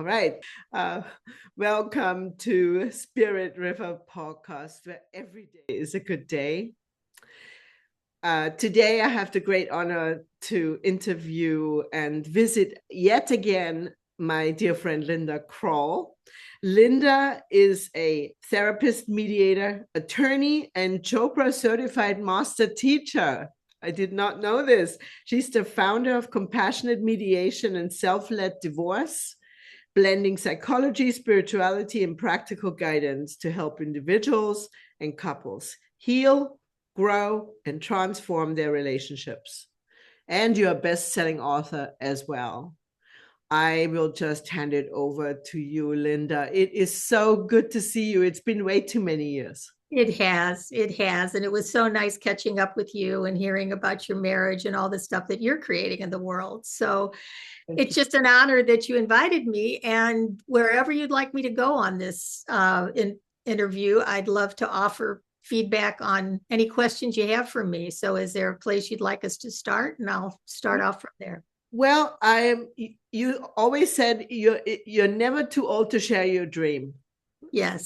All right. Welcome to Spirit River Podcast, where every day is a good day. Today, I have the great honor to interview and visit yet again my dear friend Linda Kroll. Linda is a therapist, mediator, attorney, and Chopra certified master teacher. I did not know this. She's the founder of Compassionate Mediation and Self-Led Divorce, blending psychology, spirituality, and practical guidance to help individuals and couples heal, grow, and transform their relationships. And you're a best-selling author as well. I will just hand it over to you, Linda. It is so good to see you. It's been way too many years. It has. And it was so nice catching up with you and hearing about your marriage and all the stuff that you're creating in the world. So it's just an honor that you invited me, and wherever you'd like me to go on this interview, I'd love to offer feedback on any questions you have for me. So is there a place you'd like us to start? And I'll start off from there. Well, you always said you're never too old to share your dream. Yes.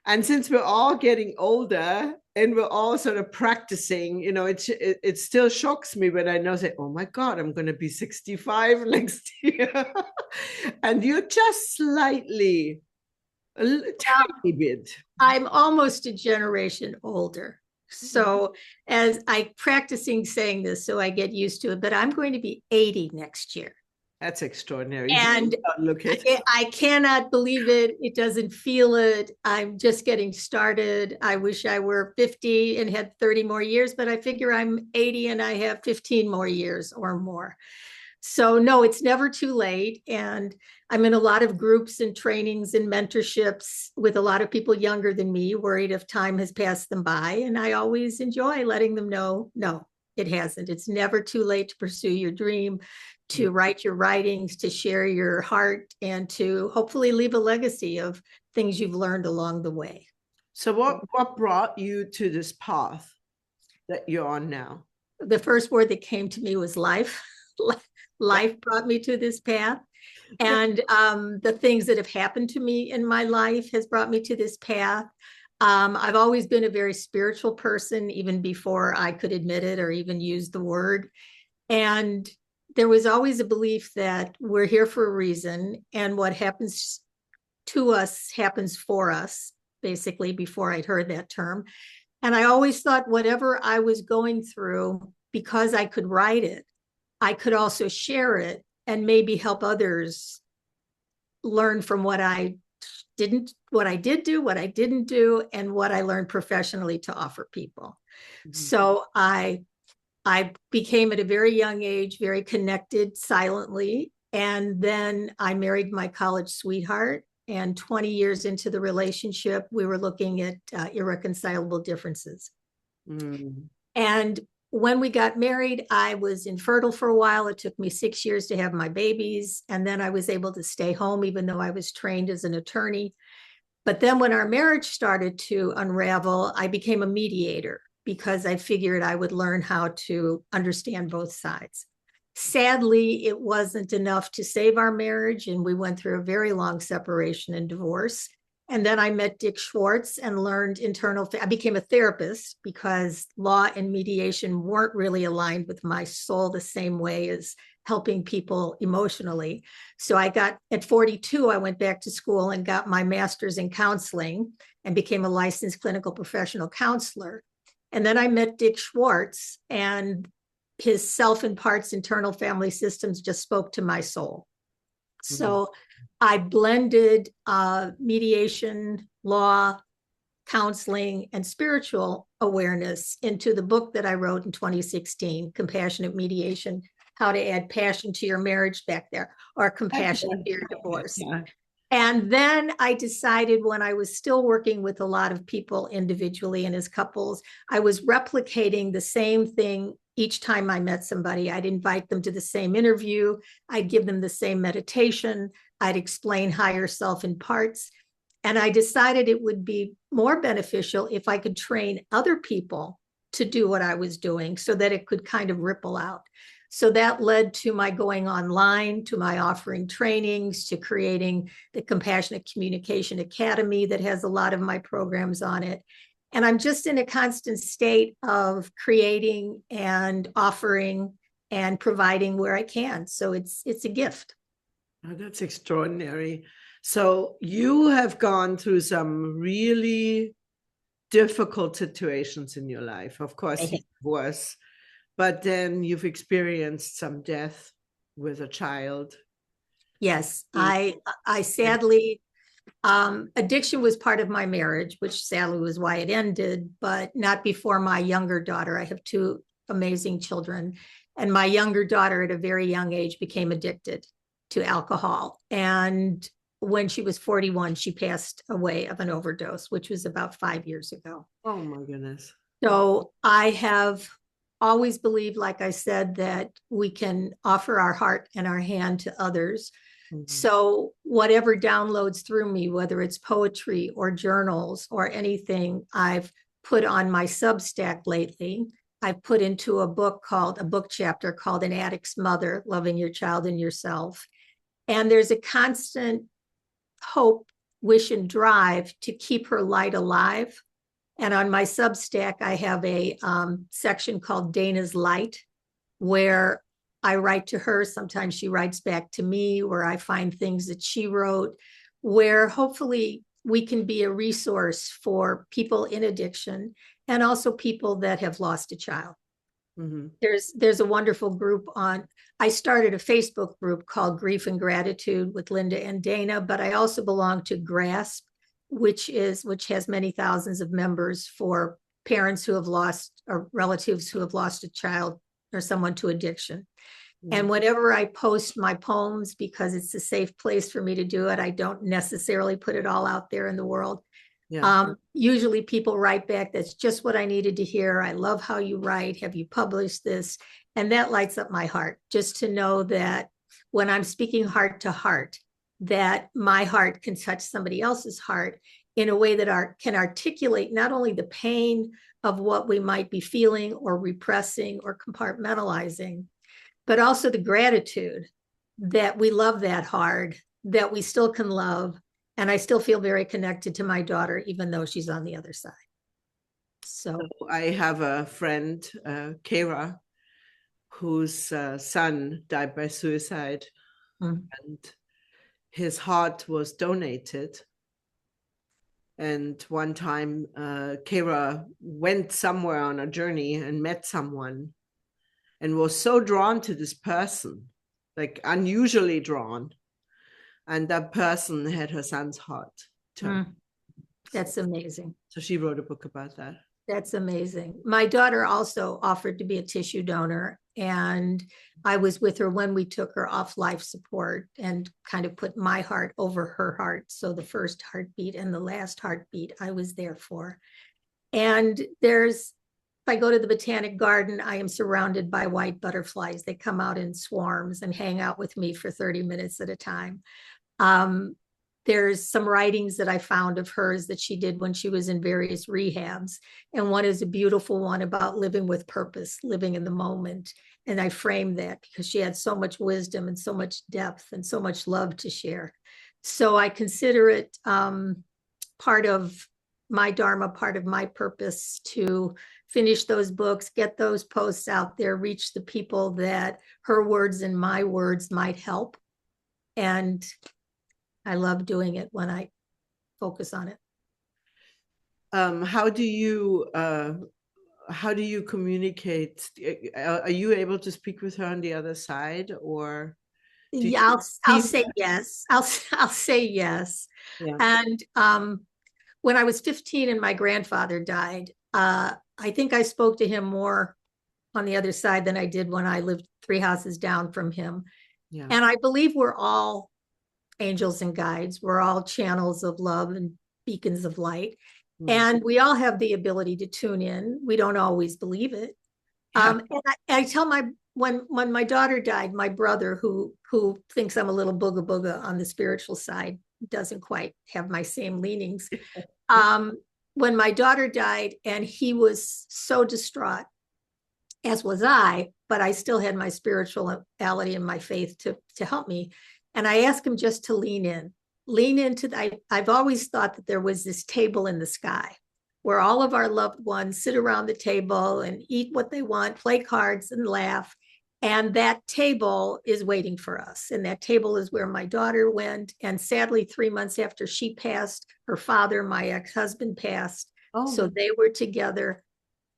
And since we're all getting older and we're all sort of practicing, it still shocks me when I know, say, oh my God, I'm going to be 65 next year. And you're just slightly, a tiny bit. I'm almost a generation older. So as I'm practicing saying this, so I get used to it, but I'm going to be 80 next year. That's extraordinary. And I cannot believe it. It doesn't feel it. I'm just getting started. I wish I were 50 and had 30 more years, but I figure I'm 80 and I have 15 more years or more. So no, it's never too late. And I'm in a lot of groups and trainings and mentorships with a lot of people younger than me, worried if time has passed them by. And I always enjoy letting them know, no, it hasn't. It's never too late to pursue your dream, to write your writings, to share your heart, and to hopefully leave a legacy of things you've learned along the way. So what brought you to this path that you're on now? The first word that came to me was life. Life brought me to this path. And the things that have happened to me in my life has brought me to this path. I've always been a very spiritual person, even before I could admit it or even use the word. And there was always a belief that we're here for a reason, and what happens to us happens for us, basically, before I'd heard that term. And I always thought whatever I was going through, because I could write it, I could also share it and maybe help others learn from what I did do, what I didn't do, and what I learned professionally to offer people. Mm-hmm. So I became at a very young age, very connected silently. And then I married my college sweetheart. And 20 years into the relationship, we were looking at irreconcilable differences. Mm. And when we got married, I was infertile for a while. It took me 6 years to have my babies. And then I was able to stay home, even though I was trained as an attorney. But then when our marriage started to unravel, I became a mediator, because I figured I would learn how to understand both sides. Sadly, it wasn't enough to save our marriage, and we went through a very long separation and divorce. And then I met Dick Schwartz and learned I became a therapist, because law and mediation weren't really aligned with my soul the same way as helping people emotionally. So at 42, I went back to school and got my master's in counseling and became a licensed clinical professional counselor. And then I met Dick Schwartz, and his self and parts internal family systems just spoke to my soul. Mm-hmm. So I blended mediation, law, counseling, and spiritual awareness into the book that I wrote in 2016, Compassionate Mediation, How to Add Passion to Your Marriage back there, or Compassion to Your Divorce. Yeah. And then I decided, when I was still working with a lot of people individually and as couples, I was replicating the same thing each time I met somebody. I'd invite them to the same interview. I'd give them the same meditation. I'd explain higher self in parts. And I decided it would be more beneficial if I could train other people to do what I was doing, so that it could kind of ripple out. So that led to my going online, to my offering trainings, to creating the Compassionate Communication Academy that has a lot of my programs on it. And I'm just in a constant state of creating and offering and providing where I can. So it's a gift. Oh, that's extraordinary. So you have gone through some really difficult situations in your life. Of course, you was, but then you've experienced some death with a child. Yes, I sadly, addiction was part of my marriage, which sadly was why it ended, but not before my younger daughter. I have two amazing children, and my younger daughter at a very young age became addicted to alcohol. And when she was 41, she passed away of an overdose, which was about 5 years ago. Oh my goodness. So I have always believed, like I said, that we can offer our heart and our hand to others. Mm-hmm. So whatever downloads through me, whether it's poetry or journals or anything I've put on my Substack lately, I've put into a book chapter called An Addict's Mother, Loving Your Child and Yourself. And there's a constant hope, wish, and drive to keep her light alive. And on my Substack, I have a section called Dana's Light, where I write to her. Sometimes she writes back to me, where I find things that she wrote, where hopefully we can be a resource for people in addiction and also people that have lost a child. Mm-hmm. There's a wonderful group I started a Facebook group called Grief and Gratitude with Linda and Dana, but I also belong to GRASP, which has many thousands of members for parents who have lost or relatives who have lost a child or someone to addiction. Mm-hmm. And whenever I post my poems, because it's a safe place for me to do it, I don't necessarily put it all out there in the world. Yeah. Usually people write back, that's just what I needed to hear. I love how you write. Have you published this? And that lights up my heart, just to know that when I'm speaking heart to heart, that my heart can touch somebody else's heart in a way that can articulate not only the pain of what we might be feeling or repressing or compartmentalizing, but also the gratitude that we love that hard, that we still can love. And I still feel very connected to my daughter, even though she's on the other side. So I have a friend, Kara, whose son died by suicide. Mm-hmm. And his heart was donated. And one time, Kara went somewhere on a journey and met someone and was so drawn to this person, like unusually drawn. And that person had her son's heart. That's amazing. So she wrote a book about that. That's amazing. My daughter also offered to be a tissue donor, and I was with her when we took her off life support and kind of put my heart over her heart. So the first heartbeat and the last heartbeat I was there for. And if I go to the Botanic Garden, I am surrounded by white butterflies. They come out in swarms and hang out with me for 30 minutes at a time. There's some writings that I found of hers that she did when she was in various rehabs. And one is a beautiful one about living with purpose, living in the moment. And I framed that because she had so much wisdom and so much depth and so much love to share. So I consider it part of my dharma, part of my purpose to finish those books, get those posts out there, reach the people that her words and my words might help. And I love doing it when I focus on it. How do you communicate? Are you able to speak with her on the other side, or? Yeah, I'll say yes. I'll say yes. Yeah. And when I was 15 and my grandfather died, I think I spoke to him more on the other side than I did when I lived 3 houses down from him. Yeah. And I believe we're all angels and guides. We're all channels of love and beacons of light. Mm-hmm. And we all have the ability to tune in. We don't always believe it. Yeah. And I tell when my daughter died, my brother, who thinks I'm a little booga booga on the spiritual side, doesn't quite have my same leanings. When my daughter died and he was so distraught, as was I, but I still had my spirituality and my faith to help me. And I asked him just to lean into I've always thought that there was this table in the sky where all of our loved ones sit around the table and eat what they want, play cards and laugh. And that table is waiting for us. And that table is where my daughter went. And sadly, 3 months after she passed, her father, my ex-husband, passed. Oh. So they were together.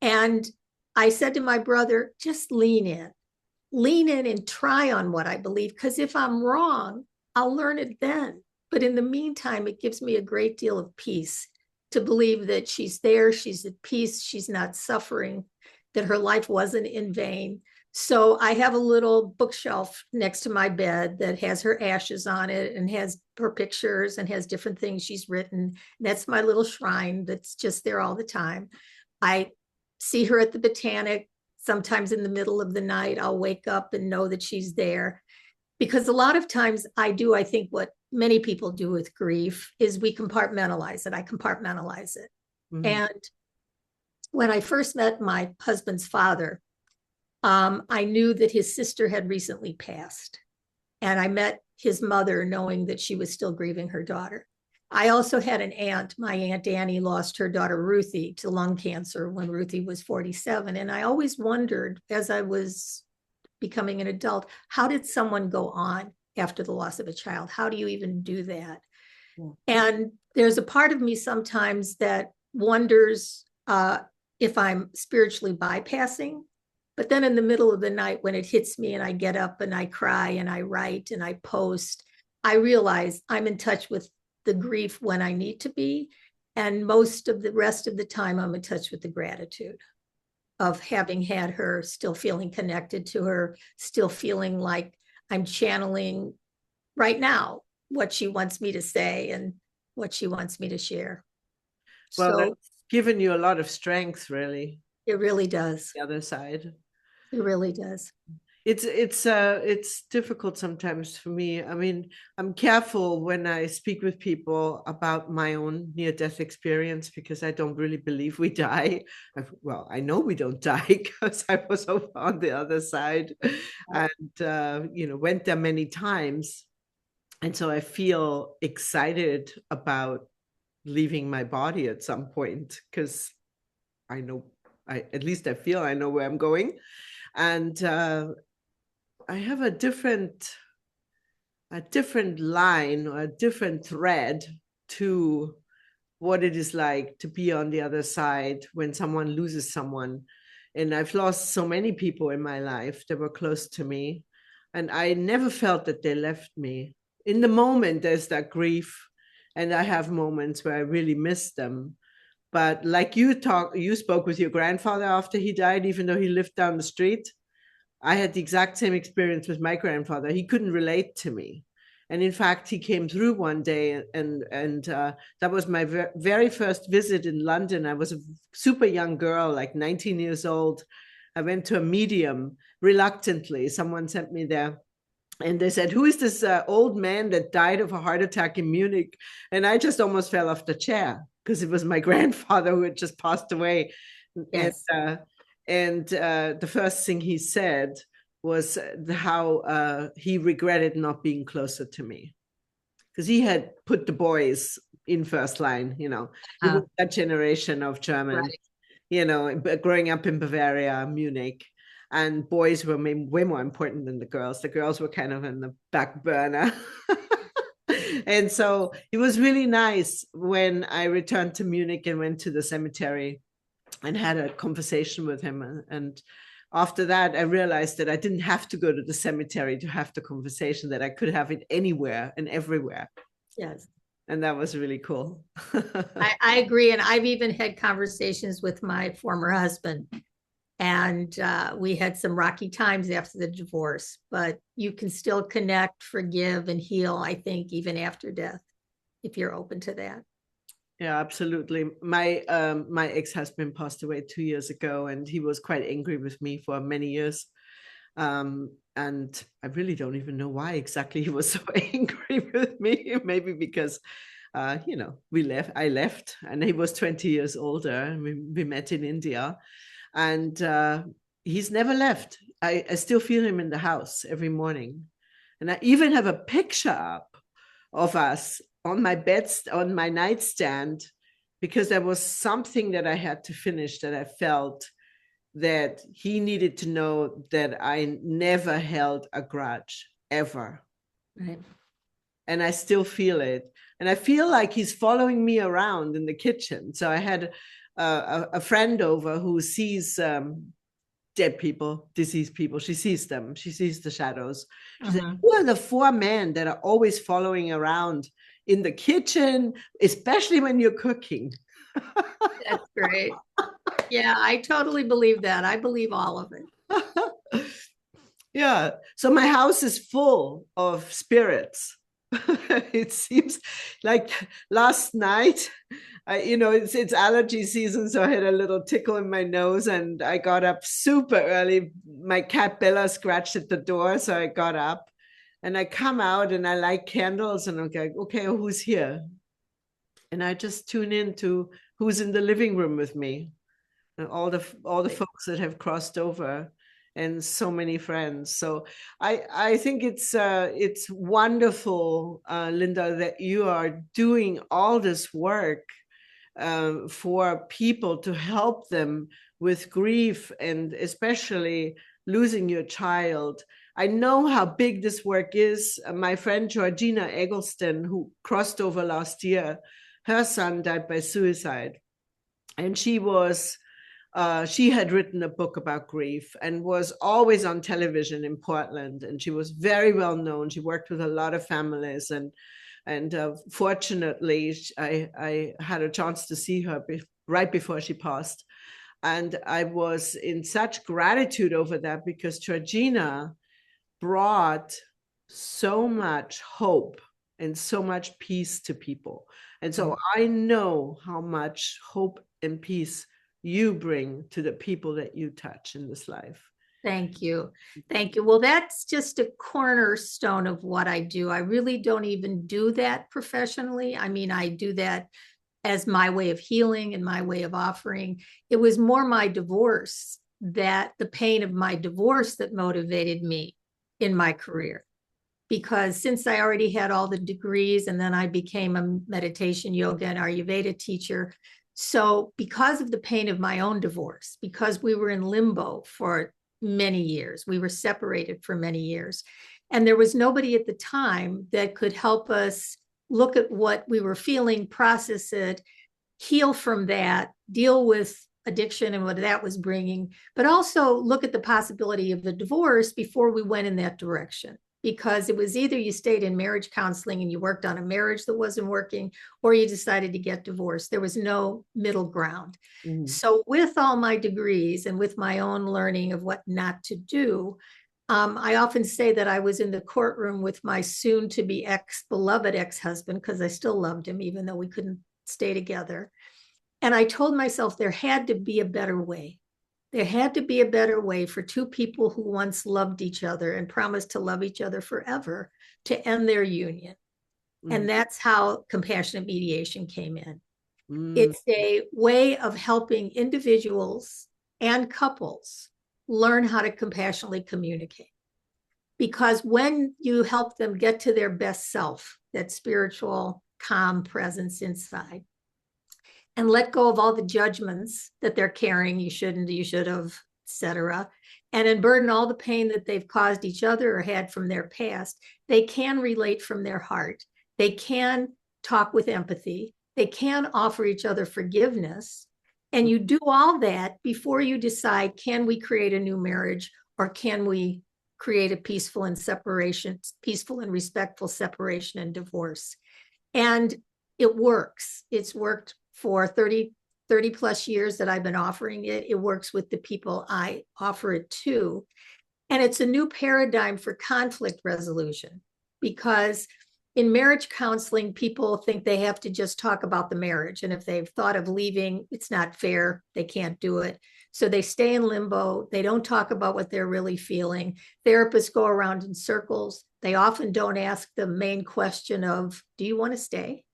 And I said to my brother, just lean in and try on what I believe. Because if I'm wrong, I'll learn it then. But in the meantime, it gives me a great deal of peace to believe that she's there, she's at peace, she's not suffering, that her life wasn't in vain. So I have a little bookshelf next to my bed that has her ashes on it and has her pictures and has different things she's written. And that's my little shrine that's just there all the time. I see her at the Botanic. Sometimes in the middle of the night, I'll wake up and know that she's there. Because a lot of times I think what many people do with grief is we compartmentalize it. I compartmentalize it. Mm-hmm. And when I first met my husband's father, I knew that his sister had recently passed. And I met his mother knowing that she was still grieving her daughter. I also had an aunt. My Aunt Annie lost her daughter Ruthie to lung cancer when Ruthie was 47. And I always wondered, as I was becoming an adult, how did someone go on after the loss of a child? How do you even do that? Yeah. And there's a part of me sometimes that wonders if I'm spiritually bypassing. But then in the middle of the night, when it hits me and I get up and I cry and I write and I post, I realize I'm in touch with the grief when I need to be. And most of the rest of the time, I'm in touch with the gratitude of having had her, still feeling connected to her, still feeling like I'm channeling right now what she wants me to say and what she wants me to share. Well, that's given you a lot of strength, really. It really does. The other side. It really does. It's difficult sometimes for me. I mean, I'm careful when I speak with people about my own near-death experience because I don't really believe we die. Well, I know we don't die because I was over on the other side and went there many times. And so I feel excited about leaving my body at some point because I know, at least I feel I know where I'm going. And I have a different line or a different thread to what it is like to be on the other side when someone loses someone. And I've lost so many people in my life that were close to me. And I never felt that they left me. In the moment, there's that grief. And I have moments where I really miss them. But like you spoke with your grandfather after he died, even though he lived down the street. I had the exact same experience with my grandfather. He couldn't relate to me. And in fact, he came through one day and that was my very first visit in London. I was a super young girl, like 19 years old. I went to a medium reluctantly. Someone sent me there. And they said, who is this old man that died of a heart attack in Munich? And I just almost fell off the chair because it was my grandfather who had just passed away. Yes. And the first thing he said was how he regretted not being closer to me because he had put the boys in first line, he was that generation of Germans, right. Growing up in Bavaria, Munich, and boys were way more important than the girls. The girls were kind of in the back burner. And so it was really nice when I returned to Munich and went to the cemetery and had a conversation with him. And after that, I realized that I didn't have to go to the cemetery to have the conversation, that I could have it anywhere and everywhere. Yes. And that was really cool. I agree. And I've even had conversations with my former husband. And we had some rocky times after the divorce, but you can still connect, forgive, and heal, I think, even after death, if you're open to that. Yeah, absolutely. My ex-husband passed away 2 years ago, and he was quite angry with me for many years. And I really don't even know why exactly he was so angry with me. Maybe because, I left, and he was 20 years older, and we met in India. And he's never left. I still feel him in the house every morning. And I even have a picture up of us on my bed, on my nightstand, because there was something that I had to finish that I felt that he needed to know that I never held a grudge, ever. Right. And I still feel it. And I feel like he's following me around in the kitchen. So I had a friend over who sees dead people, deceased people. She sees them. She sees the shadows. She said, who are the 4 men that are always following around in the kitchen, especially when you're cooking? That's great. Yeah, I totally believe that. I believe all of it. Yeah. So my house is full of spirits. It seems like last night, it's allergy season, so I had a little tickle in my nose and I got up super early. My cat Bella scratched at the door, so I got up and I come out and I light candles and I'm like, okay, who's here? And I just tune in to who's in the living room with me and all the folks that have crossed over and so many friends. So I think it's wonderful, Linda, that you are doing all this work for people to help them with grief and especially losing your child. I know how big this work is. My friend Georgina Eggleston, who crossed over last year, her son died by suicide. And she had written a book about grief and was always on television in Portland. And she was very well known. She worked with a lot of families. And fortunately, I had a chance to see her right before she passed. And I was in such gratitude over that because Georgina brought so much hope and so much peace to people. And so I know how much hope and peace you bring to the people that you touch in this life. Thank you. Thank you. Well, that's just a cornerstone of what I do. I really don't even do that professionally. I mean, I do that as my way of healing and my way of offering. It was more my divorce, that the pain of my divorce that motivated me in my career. Because since I already had all the degrees and then I became a meditation, yoga, and Ayurveda teacher. So because of the pain of my own divorce, because we were in limbo for many years, we were separated for many years, and there was nobody at the time that could help us look at what we were feeling, process it, heal from that, deal with addiction and what that was bringing, but also look at the possibility of a divorce before we went in that direction. Because it was either you stayed in marriage counseling and you worked on a marriage that wasn't working, or you decided to get divorced. There was no middle ground. So with all my degrees and with my own learning of what not to do, I often say that I was in the courtroom with my soon-to-be beloved ex-husband, because I still loved him, even though we couldn't stay together. And I told myself there had to be a better way. There had to be a better way for 2 people who once loved each other and promised to love each other forever to end their union. And that's how compassionate mediation came in. It's a way of helping individuals and couples learn how to compassionately communicate. Because when you help them get to their best self, that spiritual, calm presence inside, and let go of all the judgments that they're carrying, you shouldn't, you should have, etc., and unburden all the pain that they've caused each other or had from their past, they can relate from their heart. They can talk with empathy. They can offer each other forgiveness. And you do all that before you decide, can we create a new marriage, or can we create a peaceful and respectful separation and divorce? And it works. It's worked for 30 plus years that I've been offering it. It works with the people I offer it to. And it's a new paradigm for conflict resolution, because in marriage counseling, people think they have to just talk about the marriage. And if they've thought of leaving, it's not fair. They can't do it. So they stay in limbo. They don't talk about what they're really feeling. Therapists go around in circles. They often don't ask the main question of, do you want to stay?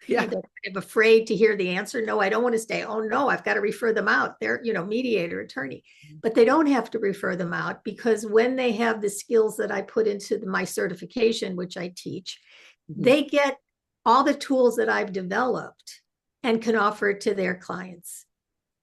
Yeah. They're kind of afraid to hear the answer. No, I don't want to stay. Oh no, I've got to refer them out. They're, mediator, attorney, but they don't have to refer them out, because when they have the skills that I put into my certification, which I teach, they get all the tools that I've developed and can offer it to their clients.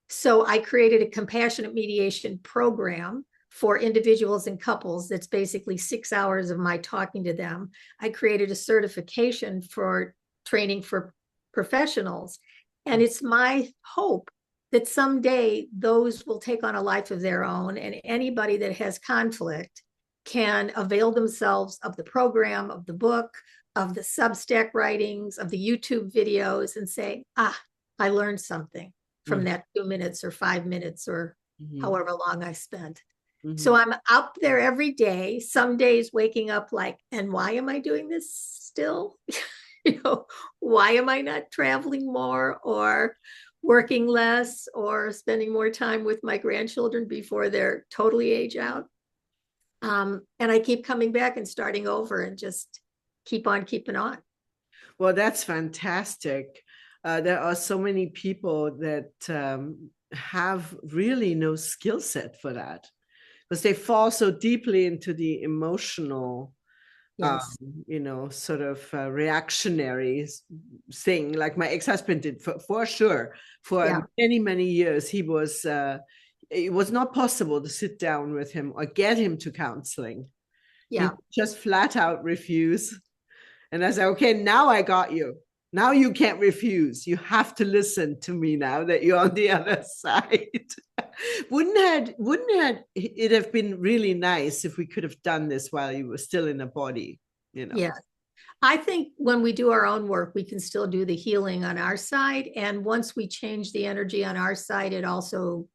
So I created a compassionate mediation program for individuals and couples that's basically 6 hours of my talking to them. I created a certification for training for professionals. And it's my hope that someday those will take on a life of their own, and anybody that has conflict can avail themselves of the program, of the book, of the Substack writings, of the YouTube videos, and say, I learned something from that 2 minutes or 5 minutes or however long I spent. So I'm up there every day, some days waking up like, and why am I doing this still? Why am I not traveling more or working less or spending more time with my grandchildren before they're totally age out? And I keep coming back and starting over and just keep on keeping on. Well, that's fantastic. There are so many people that have really no skill set for that, because they fall so deeply into the emotional, sort of reactionary thing, like my ex-husband did for sure. For many, many years, he was, it was not possible to sit down with him or get him to counseling. Yeah. He just flat out refuse. And I said, okay, now I got you. Now you can't refuse. You have to listen to me now that you're on the other side. Wouldn't it have been really nice if we could have done this while you were still in a body? Yeah. I think when we do our own work, we can still do the healing on our side. And once we change the energy on our side, it also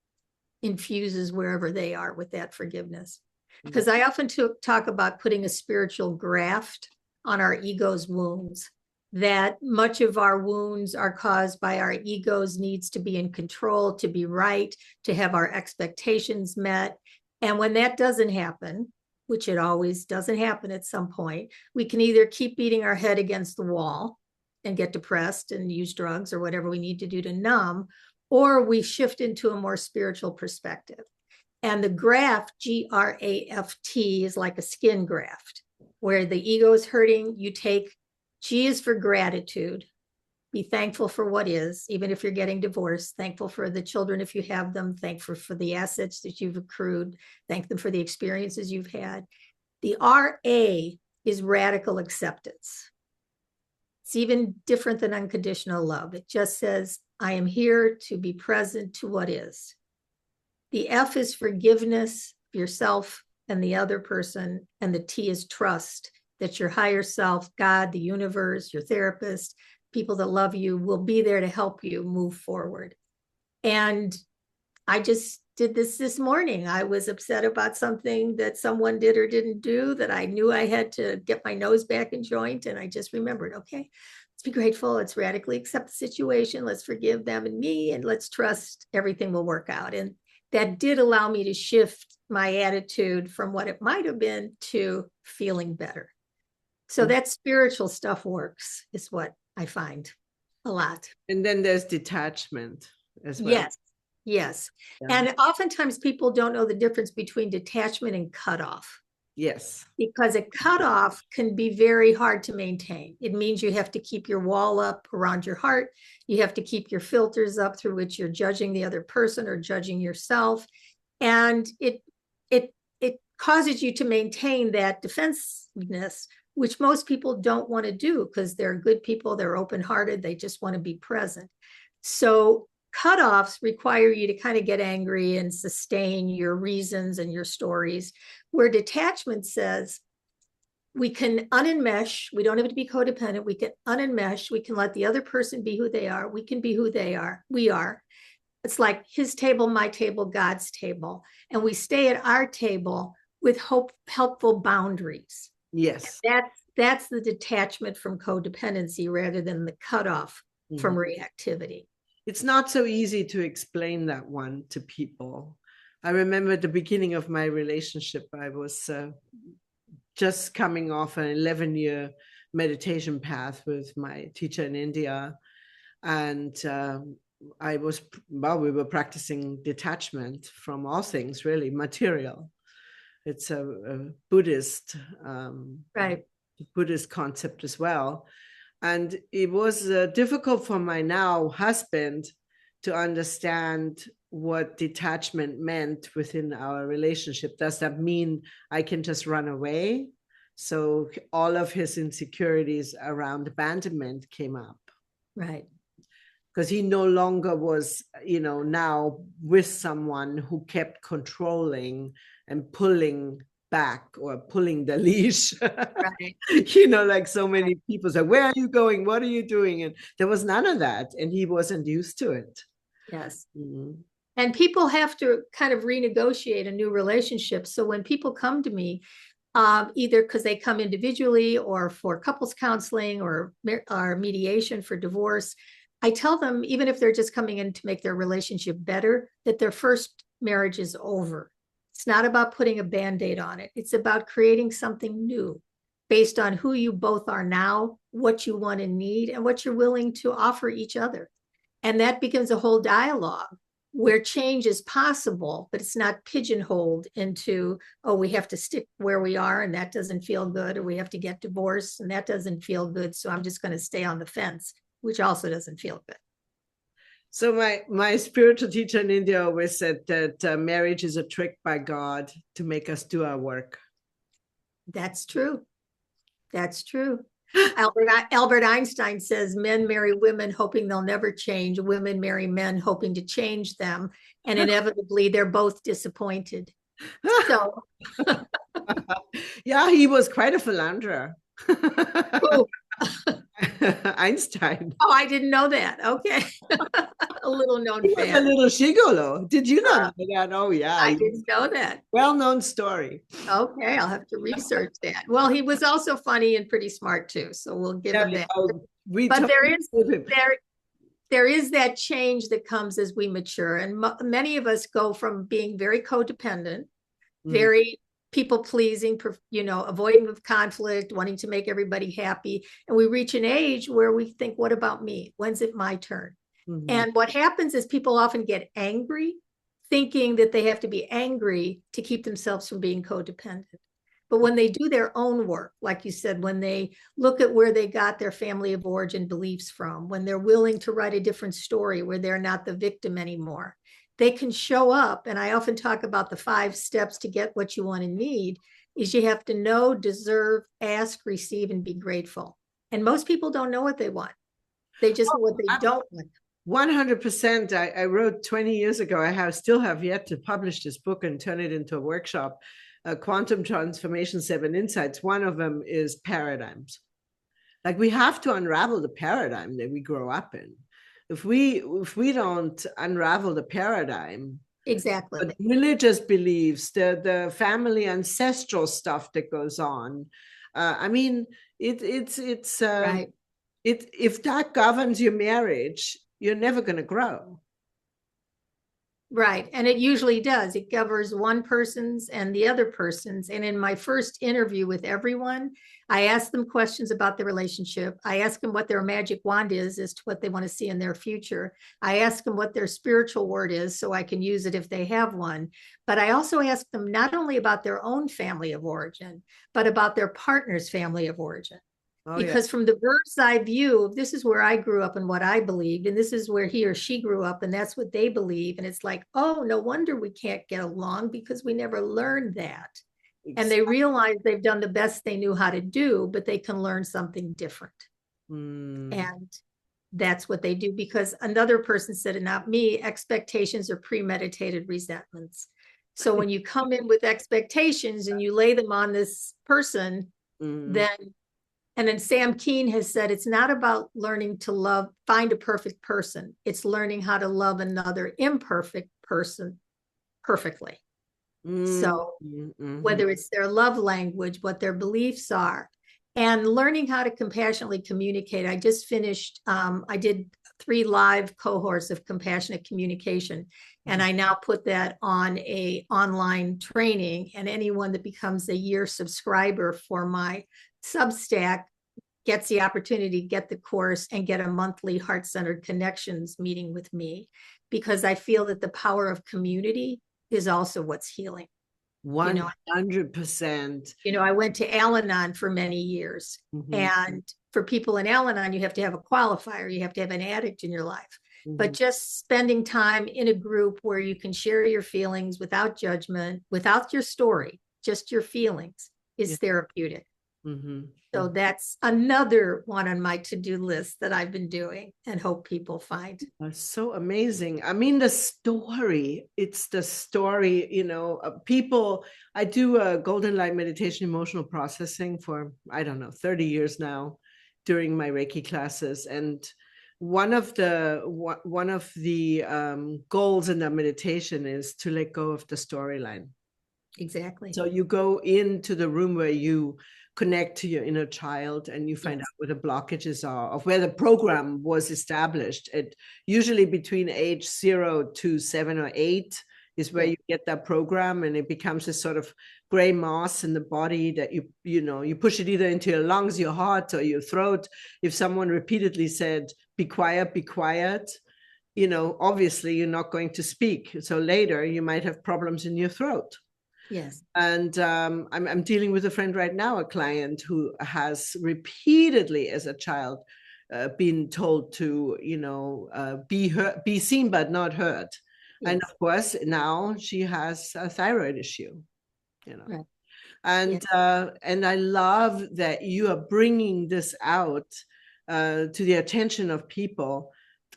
infuses wherever they are with that forgiveness. Because I often talk about putting a spiritual graft on our ego's wounds, that much of our wounds are caused by our ego's needs to be in control, to be right, to have our expectations met. And when that doesn't happen, which it always doesn't happen at some point, we can either keep beating our head against the wall and get depressed and use drugs or whatever we need to do to numb, or we shift into a more spiritual perspective. And the graft, G-R-A-F-T, is like a skin graft, where the ego is hurting. You take G is for gratitude. Be thankful for what is, even if you're getting divorced, thankful for the children if you have them, thankful for the assets that you've accrued, thank them for the experiences you've had. The R-A is radical acceptance. It's even different than unconditional love. It just says, I am here to be present to what is. The F is forgiveness of yourself and the other person, and the T is trust, that your higher self, God, the universe, your therapist, people that love you will be there to help you move forward. And I just did this morning. I was upset about something that someone did or didn't do that I knew I had to get my nose back in joint. And I just remembered, okay, let's be grateful. Let's radically accept the situation. Let's forgive them and me, and let's trust everything will work out. And that did allow me to shift my attitude from what it might have been to feeling better. So that spiritual stuff works, is what I find a lot. And then there's detachment as well. Yes. Yeah. And oftentimes people don't know the difference between detachment and cutoff. Yes. Because a cutoff can be very hard to maintain. It means you have to keep your wall up around your heart. You have to keep your filters up through which you're judging the other person or judging yourself. And it causes you to maintain that defensiveness, which most people don't want to do because they're good people, they're open-hearted, they just want to be present. So cutoffs require you to kind of get angry and sustain your reasons and your stories, where detachment says, we can unenmesh, we don't have to be codependent, we can unenmesh, we can let the other person be who they are, we can be who they are, we are. It's like his table, my table, God's table. And we stay at our table with helpful boundaries. Yes. That's the detachment from codependency rather than the cutoff from reactivity. It's not so easy to explain that one to people. I remember at the beginning of my relationship, I was just coming off an 11-year meditation path with my teacher in India. And we were practicing detachment from all things, really, material. It's a Buddhist, Right. Buddhist concept as well. And it was difficult for my now husband to understand what detachment meant within our relationship. Does that mean I can just run away? So all of his insecurities around abandonment came up. Right. Because he no longer was, now with someone who kept controlling and pulling back or pulling the leash. Right. Like so many people say, where are you going? What are you doing? And there was none of that. And he wasn't used to it. Yes. Mm-hmm. And people have to kind of renegotiate a new relationship. So when people come to me, either because they come individually or for couples counseling or mediation for divorce, I tell them, even if they're just coming in to make their relationship better, that their first marriage is over. It's not about putting a Band-Aid on it. It's about creating something new based on who you both are now, what you want and need, and what you're willing to offer each other. And that becomes a whole dialogue where change is possible, but it's not pigeonholed into, oh, we have to stick where we are and that doesn't feel good, or we have to get divorced and that doesn't feel good, so I'm just going to stay on the fence, which also doesn't feel good. So my spiritual teacher in India always said that marriage is a trick by God to make us do our work. That's true. That's true. Albert Einstein says men marry women hoping they'll never change. Women marry men hoping to change them. And inevitably, they're both disappointed. So, yeah, he was quite a philanderer. Einstein. Oh, I didn't know that. Okay. A little known He fact. was a little gigolo. Did you not know that? Oh, yeah. I didn't know that. Well-known story. Okay, I'll have to research that. Well, he was also funny and pretty smart too, so we'll give him that. But there is that change that comes as we mature, and many of us go from being very codependent, very people-pleasing, avoiding of conflict, wanting to make everybody happy, and we reach an age where we think, what about me? When's it my turn? And what happens is people often get angry, thinking that they have to be angry to keep themselves from being codependent. But when they do their own work, like you said, when they look at where they got their family of origin beliefs from, when they're willing to write a different story where they're not the victim anymore, they can show up. And I often talk about the 5 steps to get what you want and need is you have to know, deserve, ask, receive, and be grateful. And most people don't know what they want. They just know what they don't want. 100%. I wrote 20 years ago. I still have yet to publish this book and turn it into a workshop. Quantum Transformation 7 Insights. One of them is paradigms. Like we have to unravel the paradigm that we grow up in. If we don't unravel the paradigm, exactly, the religious beliefs, the family ancestral stuff that goes on. I mean, it's right. If that governs your marriage, you're never going to grow. Right. And it usually does. It governs one person's and the other person's. And in my first interview with everyone, I ask them questions about the relationship. I ask them what their magic wand is as to what they want to see in their future. I ask them what their spiritual word is so I can use it if they have one. But I also ask them not only about their own family of origin, but about their partner's family of origin. Because from the bird's eye view, this is where I grew up and what I believed, and this is where he or she grew up, and that's what they believe. And it's like, oh, no wonder we can't get along because we never learned that. Exactly. And they realize they've done the best they knew how to do, but they can learn something different. And that's what they do, because another person said, and not me, expectations are premeditated resentments. So when you come in with expectations and you lay them on this person, then Sam Keen has said, it's not about learning to love, find a perfect person. It's learning how to love another imperfect person perfectly. So whether it's their love language, what their beliefs are, and learning how to compassionately communicate. I just finished, I did 3 live cohorts of compassionate communication, and I now put that on a online training, and anyone that becomes a year subscriber for my Substack gets the opportunity to get the course and get a monthly Heart-Centered Connections meeting with me, because I feel that the power of community is also what's healing. 100%. I went to Al-Anon for many years. And for people in Al-Anon, you have to have a qualifier. You have to have an addict in your life. But just spending time in a group where you can share your feelings without judgment, without your story, just your feelings, is therapeutic. So that's another one on my to-do list that I've been doing and hope people find. That's so amazing. I mean, it's the story, people, I do a golden light meditation, emotional processing for, 30 years now during my Reiki classes. And one of the goals in that meditation is to let go of the storyline. Exactly. So you go into the room where you connect to your inner child and you find out where the blockages are, of where the program was established. It usually between age 0 to 7 or 8 is where you get that program, and it becomes a sort of gray mass in the body that you push it either into your lungs, your heart, or your throat. If someone repeatedly said, be quiet, obviously you're not going to speak. So later you might have problems in your throat. Yes. And I'm dealing with a friend right now, a client who has repeatedly as a child been told to, be seen but not heard. Yes. And of course, now she has a thyroid issue, Right. And I love that you are bringing this out to the attention of people,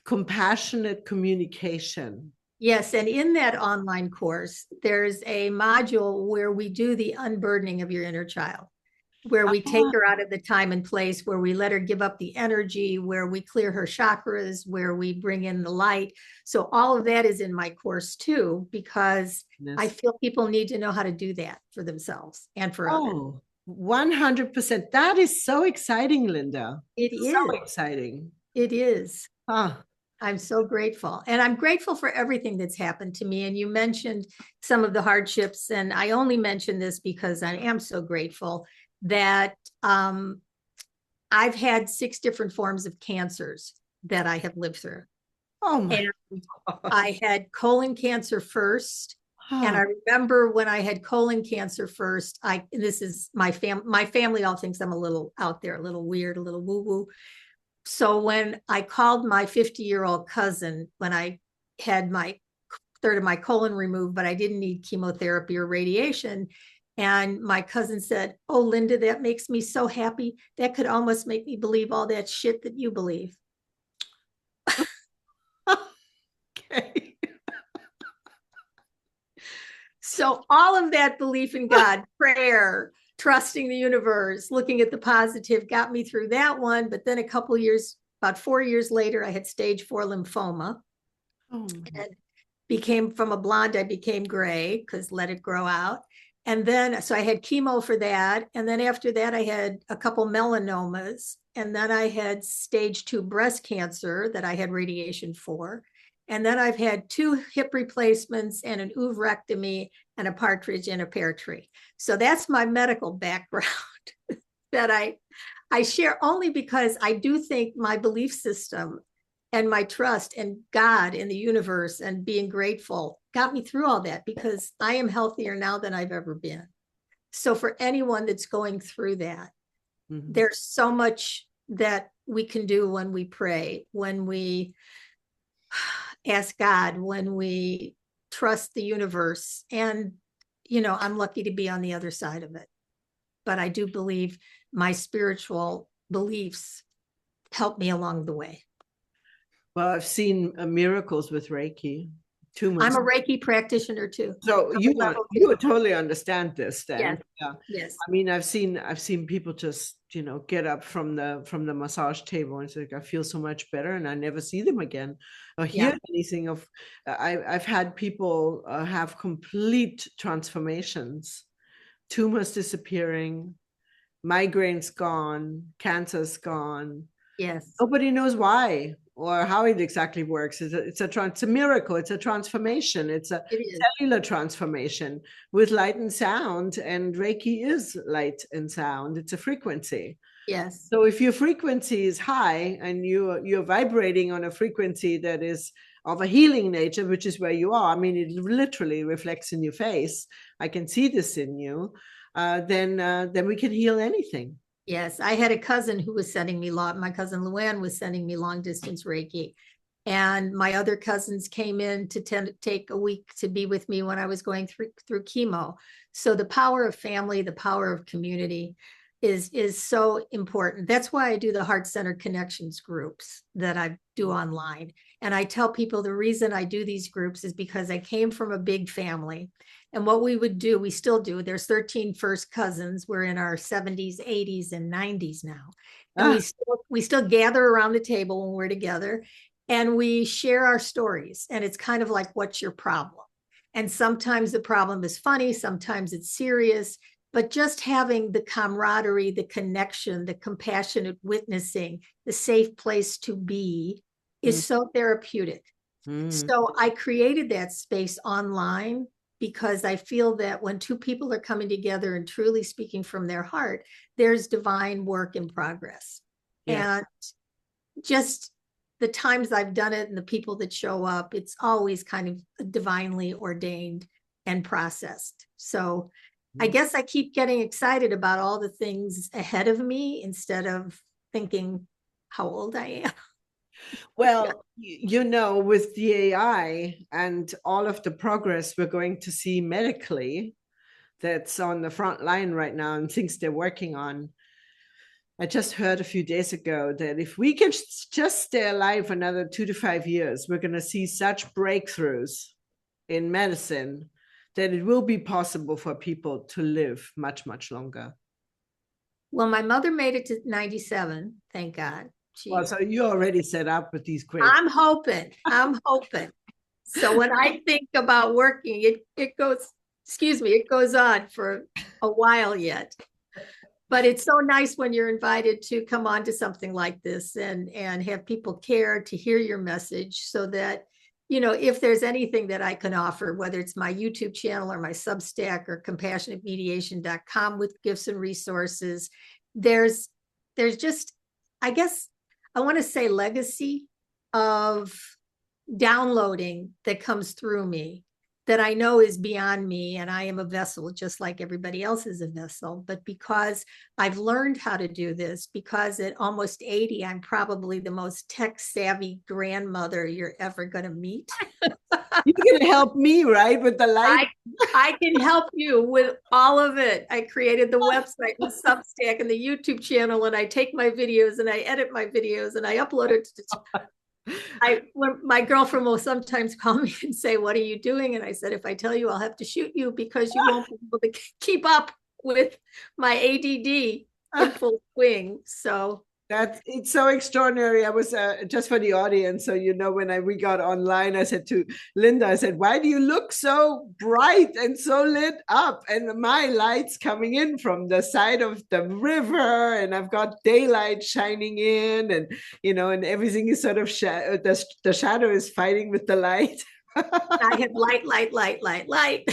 compassionate communication. Yes, and in that online course, there's a module where we do the unburdening of your inner child, where we take her out of the time and place, where we let her give up the energy, where we clear her chakras, where we bring in the light. So all of that is in my course too, because I feel people need to know how to do that for themselves and for others. 100%. That is so exciting, Linda. It is. So exciting. It is. I'm so grateful. And I'm grateful for everything that's happened to me. And you mentioned some of the hardships. And I only mention this because I am so grateful that I've had 6 different forms of cancers that I have lived through. Oh my God. I had colon cancer first. And I remember when I had colon cancer first, this is my family all thinks I'm a little out there, a little weird, a little woo-woo. So when I called my 50-year-old cousin, when I had my third of my colon removed, but I didn't need chemotherapy or radiation, and my cousin said, "Oh, Linda, that makes me so happy. That could almost make me believe all that shit that you believe." Okay. So all of that belief in God, prayer, trusting the universe, looking at the positive got me through that one. But then about 4 years later, I had stage 4 lymphoma. And from a blonde, I became gray because let it grow out. And then, so I had chemo for that. And then after that, I had a couple melanomas. And then I had stage 2 breast cancer that I had radiation for. And then I've had 2 hip replacements and an oophorectomy and a partridge in a pear tree. So that's my medical background that I share only because I do think my belief system and my trust and God and the universe and being grateful got me through all that, because I am healthier now than I've ever been. So for anyone that's going through that, there's so much that we can do when we pray, when we ask God, when we trust the universe. And, I'm lucky to be on the other side of it. But I do believe my spiritual beliefs help me along the way. Well, I've seen miracles with Reiki. I'm a Reiki practitioner too. So you would totally understand this then. Yes. Yeah. Yes. I mean, I've seen people just, get up from the massage table and say, I feel so much better, and I never see them again or hear anything of. I've had people have complete transformations, tumors disappearing, migraines gone, cancer's gone. Yes. Nobody knows why or how it exactly works. It's a miracle. It's a transformation. It's a cellular transformation with light and sound. And Reiki is light and sound. It's a frequency. Yes. So if your frequency is high and you're vibrating on a frequency that is of a healing nature, which is where you are, I mean, it literally reflects in your face. I can see this in you. Then we can heal anything. Yes, I had a cousin who was sending me my cousin Luann was sending me long distance Reiki. And my other cousins came in to take a week to be with me when I was going through chemo. So the power of family, the power of community is so important. That's why I do the Heart Center Connections groups that I do online. And I tell people the reason I do these groups is because I came from a big family. And what we would do, we still do, there's 13 first cousins. We're in our 70s, 80s, and 90s now. And we still gather around the table when we're together and we share our stories. And it's kind of like, what's your problem? And sometimes the problem is funny, sometimes it's serious, but just having the camaraderie, the connection, the compassionate witnessing, the safe place to be is so therapeutic. So I created that space online because I feel that when two people are coming together and truly speaking from their heart, there's divine work in progress. Yes. And just the times I've done it and the people that show up, it's always kind of divinely ordained and processed. So I guess I keep getting excited about all the things ahead of me instead of thinking how old I am. Well, you know, with the AI and all of the progress we're going to see medically that's on the front line right now and things they're working on, I just heard a few days ago that if we can just stay alive another 2 to 5 years, we're going to see such breakthroughs in medicine that it will be possible for people to live much, much longer. Well, my mother made it to 97, thank God. Well, so you already set up with these great. I'm hoping. So when I think about working, it goes on for a while yet. But it's so nice when you're invited to come on to something like this and have people care to hear your message so that, you know, if there's anything that I can offer, whether it's my YouTube channel or my Substack or compassionatemediation.com with gifts and resources, there's just, I guess, I want to say legacy of downloading that comes through me that I know is beyond me, and I am a vessel just like everybody else is a vessel. But because I've learned how to do this, because at almost 80, I'm probably the most tech savvy grandmother you're ever going to meet. You're going to help me, right? With the light. I can help you with all of it. I created the website and Substack and the YouTube channel, and I take my videos and I edit my videos and I upload it to my girlfriend will sometimes call me and say, "What are you doing?" And I said, "If I tell you, I'll have to shoot you because you won't be able to keep up with my ADD in full swing." So it's so extraordinary. I was just for the audience, so you know, when we got online, I said to Linda, I said, "Why do you look so bright and so lit up?" And my light's coming in from the side of the river, and I've got daylight shining in, and you know, and everything is sort of the shadow is fighting with the light. I have light.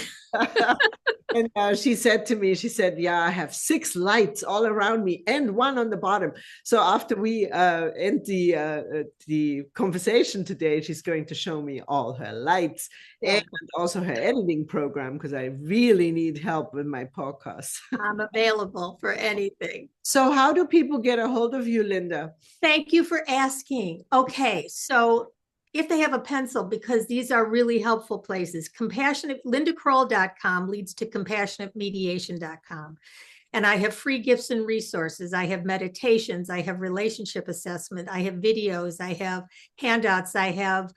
And she said to me, she said, "Yeah, I have 6 lights all around me and 1 on the bottom." So after we end the conversation today, she's going to show me all her lights and also her editing program, because I really need help with my podcast. I'm available for anything. So how do people get a hold of you, Linda? Thank you for asking. Okay, so if they have a pencil, because these are really helpful places, LindaKroll.com leads to compassionatemediation.com. And I have free gifts and resources. I have meditations. I have relationship assessment. I have videos. I have handouts. I have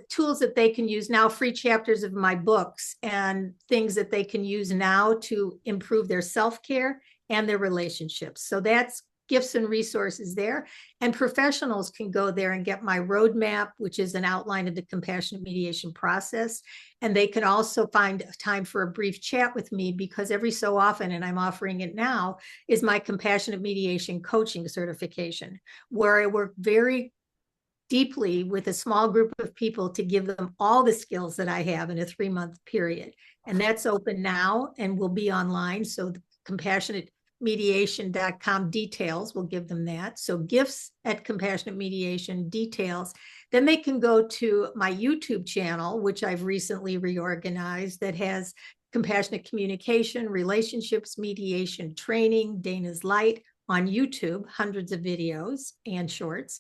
tools that they can use now, free chapters of my books and things that they can use now to improve their self-care and their relationships. So that's gifts and resources there. And professionals can go there and get my roadmap, which is an outline of the compassionate mediation process. And they can also find time for a brief chat with me, because every so often, and I'm offering it now, is my compassionate mediation coaching certification, where I work very deeply with a small group of people to give them all the skills that I have in a 3-month period. And that's open now and will be online. So the compassionate compassionatemediation.com details. We'll give them that. So gifts at Compassionate Mediation details. Then they can go to my YouTube channel, which I've recently reorganized, that has compassionate communication, relationships, mediation training, Dana's Light on YouTube, hundreds of videos and shorts.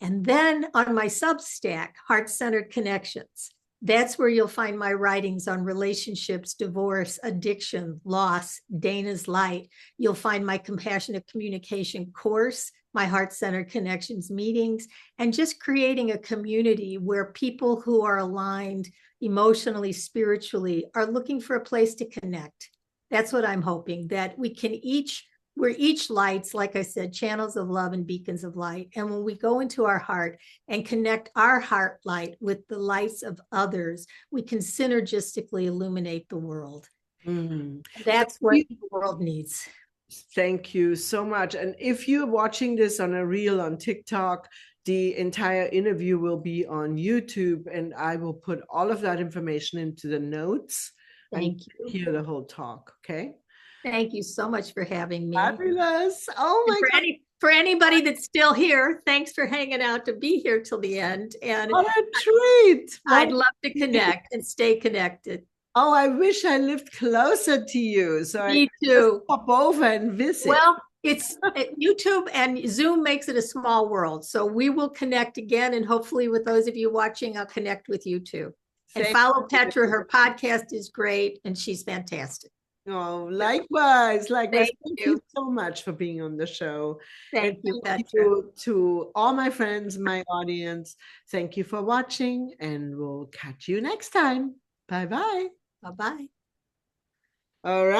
And then on my Substack, Heart-Centered Connections, that's where you'll find my writings on relationships, divorce, addiction, loss, Dana's Light. You'll find my compassionate communication course, my Heart-Centered Connections meetings, and just creating a community where people who are aligned emotionally, spiritually, are looking for a place to connect. That's what I'm hoping, that we're each lights, like I said, channels of love and beacons of light. And when we go into our heart and connect our heart light with the lights of others, we can synergistically illuminate the world. That's what the world needs. Thank you so much. And if you're watching this on a reel on TikTok, the entire interview will be on YouTube, and I will put all of that information into the notes. Thank you. Hear the whole talk, okay? Thank you so much for having me. Fabulous. Oh my God. For anybody that's still here, thanks for hanging out to be here till the end. And what a treat. I'd love to connect and stay connected. Oh, I wish I lived closer to you. So Me too. Pop over and visit. Well, it's YouTube and Zoom makes it a small world. So we will connect again. And hopefully with those of you watching, I'll connect with you too. And follow Petra. Her podcast is great and she's fantastic. Oh, likewise. Thank you so much for being on the show. Thank you, Petra. To all my friends, my audience, thank you for watching, and we'll catch you next time. Bye-bye. Bye-bye. All right.